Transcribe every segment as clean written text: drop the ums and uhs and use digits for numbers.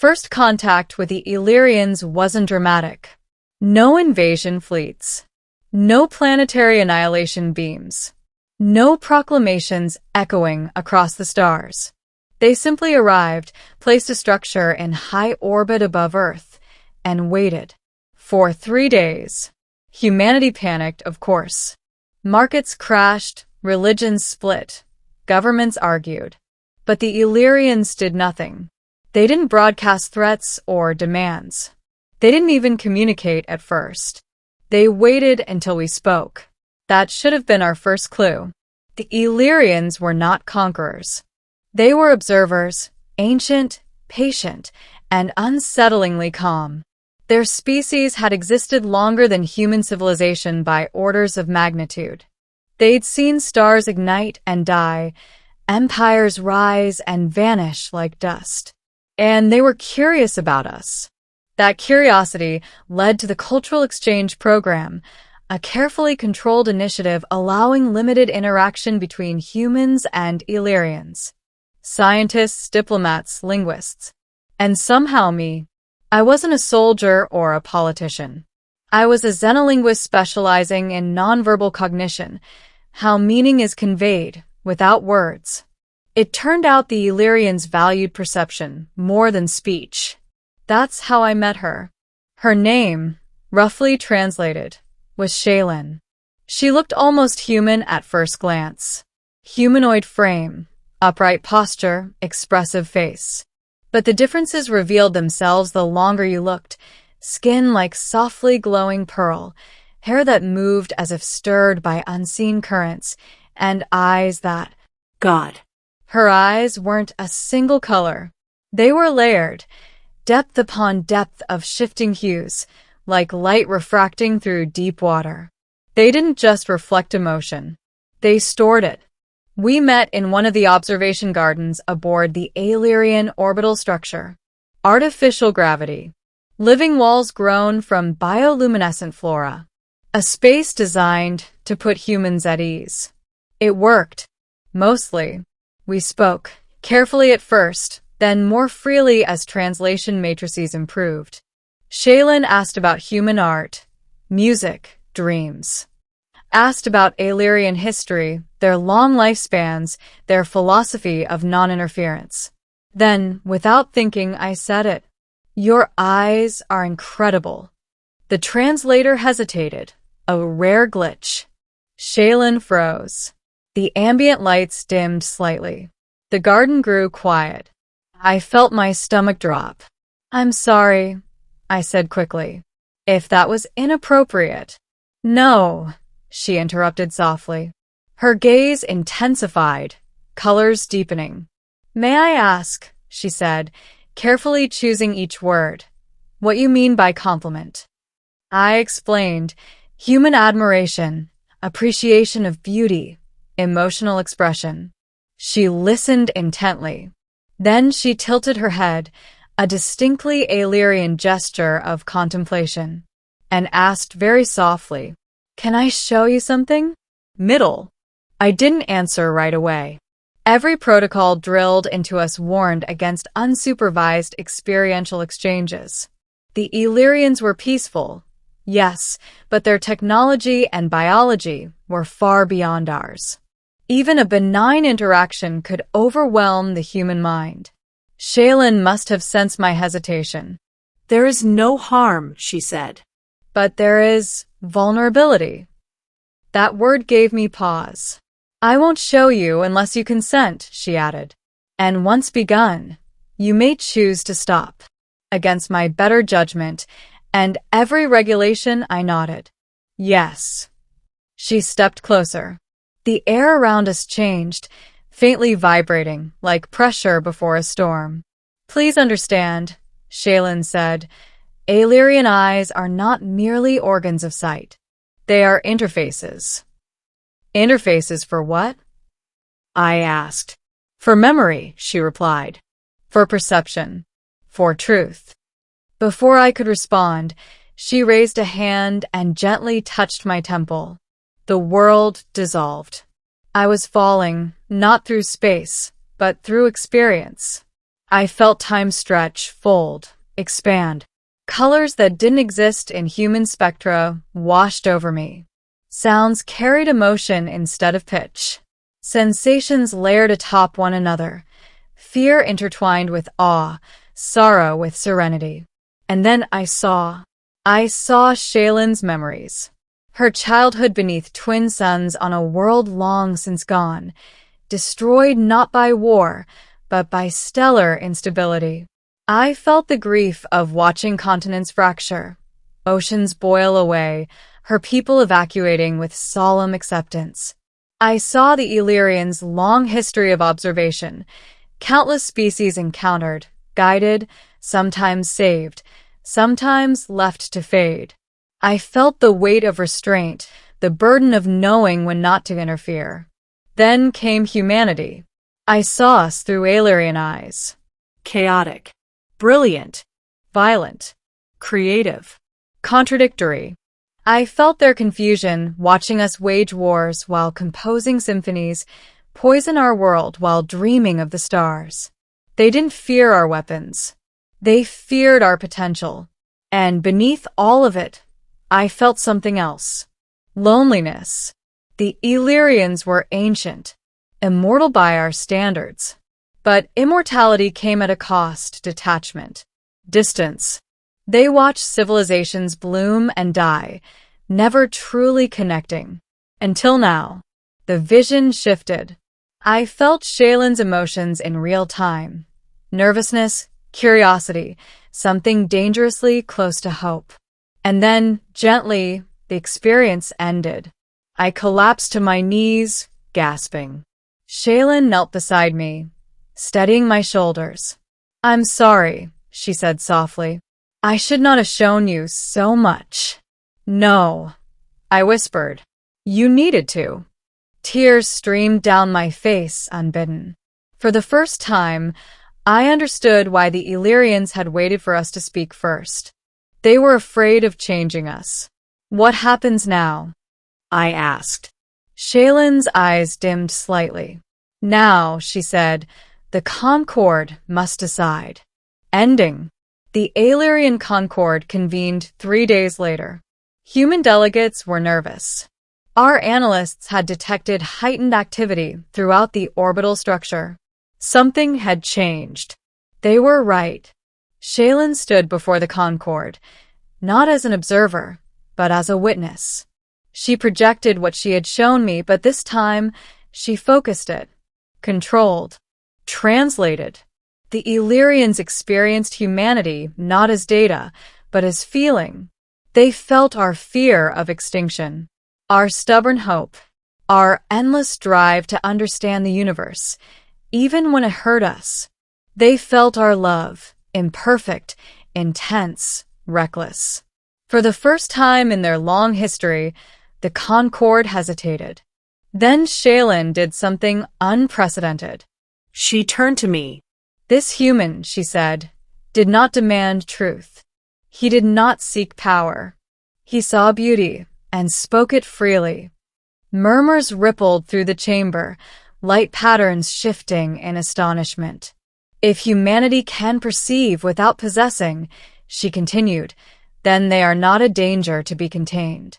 First contact with the Illyrians wasn't dramatic. No invasion fleets. No planetary annihilation beams. No proclamations echoing across the stars. They simply arrived, placed a structure in high orbit above Earth, and waited. For 3 days. Humanity panicked, of course. Markets crashed, religions split, governments argued. But the Illyrians did nothing. They didn't broadcast threats or demands. They didn't even communicate at first. They waited until we spoke. That should have been our first clue. The Illyrians were not conquerors. They were observers, ancient, patient, and unsettlingly calm. Their species had existed longer than human civilization by orders of magnitude. They'd seen stars ignite and die, empires rise and vanish like dust. And they were curious about us. That curiosity led to the Cultural Exchange Program, a carefully controlled initiative allowing limited interaction between humans and Illyrians. Scientists, diplomats, linguists. And somehow me. I wasn't a soldier or a politician. I was a xenolinguist specializing in nonverbal cognition, how meaning is conveyed without words. It turned out the Illyrians valued perception more than speech. That's how I met her. Her name, roughly translated, was Shaylin. She looked almost human at first glance. Humanoid frame, upright posture, expressive face. But the differences revealed themselves the longer you looked. Skin like softly glowing pearl, hair that moved as if stirred by unseen currents, and eyes that... God. Her eyes weren't a single color. They were layered, depth upon depth of shifting hues, like light refracting through deep water. They didn't just reflect emotion. They stored it. We met in one of the observation gardens aboard the Illyrian orbital structure. Artificial gravity. Living walls grown from bioluminescent flora. A space designed to put humans at ease. It worked. Mostly. We spoke, carefully at first, then more freely as translation matrices improved. Shaylin asked about human art, music, dreams. Asked about Illyrian history, their long lifespans, their philosophy of non-interference. Then, without thinking, I said it. Your eyes are incredible. The translator hesitated, a rare glitch. Shaylin froze. The ambient lights dimmed slightly. The garden grew quiet. I felt my stomach drop. I'm sorry, I said quickly. If that was inappropriate. No, she interrupted softly. Her gaze intensified, colors deepening. May I ask, she said, carefully choosing each word, what you mean by compliment? I explained, human admiration, appreciation of beauty, emotional expression. She listened intently. Then she tilted her head, a distinctly Illyrian gesture of contemplation, and asked very softly, Can I show you something? Middle. I didn't answer right away. Every protocol drilled into us warned against unsupervised experiential exchanges. The Illyrians were peaceful, yes, but their technology and biology were far beyond ours. Even a benign interaction could overwhelm the human mind. Shaylin must have sensed my hesitation. There is no harm, she said. But there is vulnerability. That word gave me pause. I won't show you unless you consent, she added. And once begun, you may choose to stop. Against my better judgment and every regulation, I nodded. Yes. She stepped closer. The air around us changed, faintly vibrating, like pressure before a storm. Please understand, Shaylin said, Illyrian eyes are not merely organs of sight. They are interfaces. Interfaces for what? I asked. For memory, she replied. For perception. For truth. Before I could respond, she raised a hand and gently touched my temple. The world dissolved. I was falling, not through space, but through experience. I felt time stretch, fold, expand. Colors that didn't exist in human spectra washed over me. Sounds carried emotion instead of pitch. Sensations layered atop one another. Fear intertwined with awe, sorrow with serenity. And then I saw Shaylin's memories. Her childhood beneath twin suns on a world long since gone, destroyed not by war, but by stellar instability. I felt the grief of watching continents fracture, oceans boil away, her people evacuating with solemn acceptance. I saw the Illyrians' long history of observation, countless species encountered, guided, sometimes saved, sometimes left to fade. I felt the weight of restraint, the burden of knowing when not to interfere. Then came humanity. I saw us through Illyrian eyes. Chaotic. Brilliant. Violent. Creative. Contradictory. I felt their confusion, watching us wage wars while composing symphonies, poison our world while dreaming of the stars. They didn't fear our weapons. They feared our potential. And beneath all of it, I felt something else. Loneliness. The Illyrians were ancient, immortal by our standards. But immortality came at a cost: detachment, distance. They watched civilizations bloom and die, never truly connecting. Until now, the vision shifted. I felt Shaylin's emotions in real time. Nervousness, curiosity, something dangerously close to hope. And then, gently, the experience ended. I collapsed to my knees, gasping. Shaylin knelt beside me, steadying my shoulders. "I'm sorry," she said softly. "I should not have shown you so much." "No," I whispered. "You needed to." Tears streamed down my face unbidden. For the first time, I understood why the Illyrians had waited for us to speak first. They were afraid of changing us. "What happens now?" I asked. Shaylin's eyes dimmed slightly. "Now," she said, "the Concord must decide." Ending. The Illyrian Concord convened 3 days later. Human delegates were nervous. Our analysts had detected heightened activity throughout the orbital structure. Something had changed. They were right. Shaylin stood before the Concord, not as an observer, but as a witness. She projected what she had shown me, but this time she focused it, controlled, translated. The Illyrians experienced humanity not as data, but as feeling. They felt our fear of extinction, our stubborn hope, our endless drive to understand the universe, even when it hurt us. They felt our love, imperfect, intense, reckless. For the first time in their long history, the Concord hesitated. Then Shaylin did something unprecedented. She turned to me. "This human," she said, "did not demand truth. He did not seek power. He saw beauty and spoke it freely." Murmurs rippled through the chamber, light patterns shifting in astonishment. "If humanity can perceive without possessing," she continued, "then they are not a danger to be contained."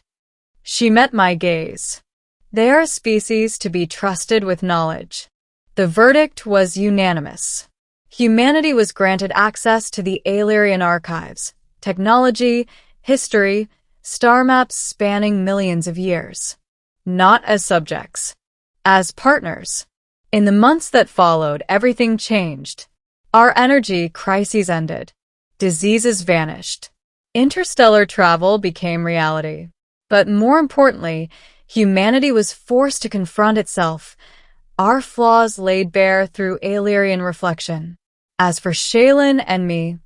She met my gaze. "They are a species to be trusted with knowledge." The verdict was unanimous. Humanity was granted access to the Illyrian archives, technology, history, star maps spanning millions of years. Not as subjects, as partners. In the months that followed, everything changed. Our energy crises ended. Diseases vanished. Interstellar travel became reality. But more importantly, humanity was forced to confront itself, our flaws laid bare through Illyrian reflection. As for Shaylin and me,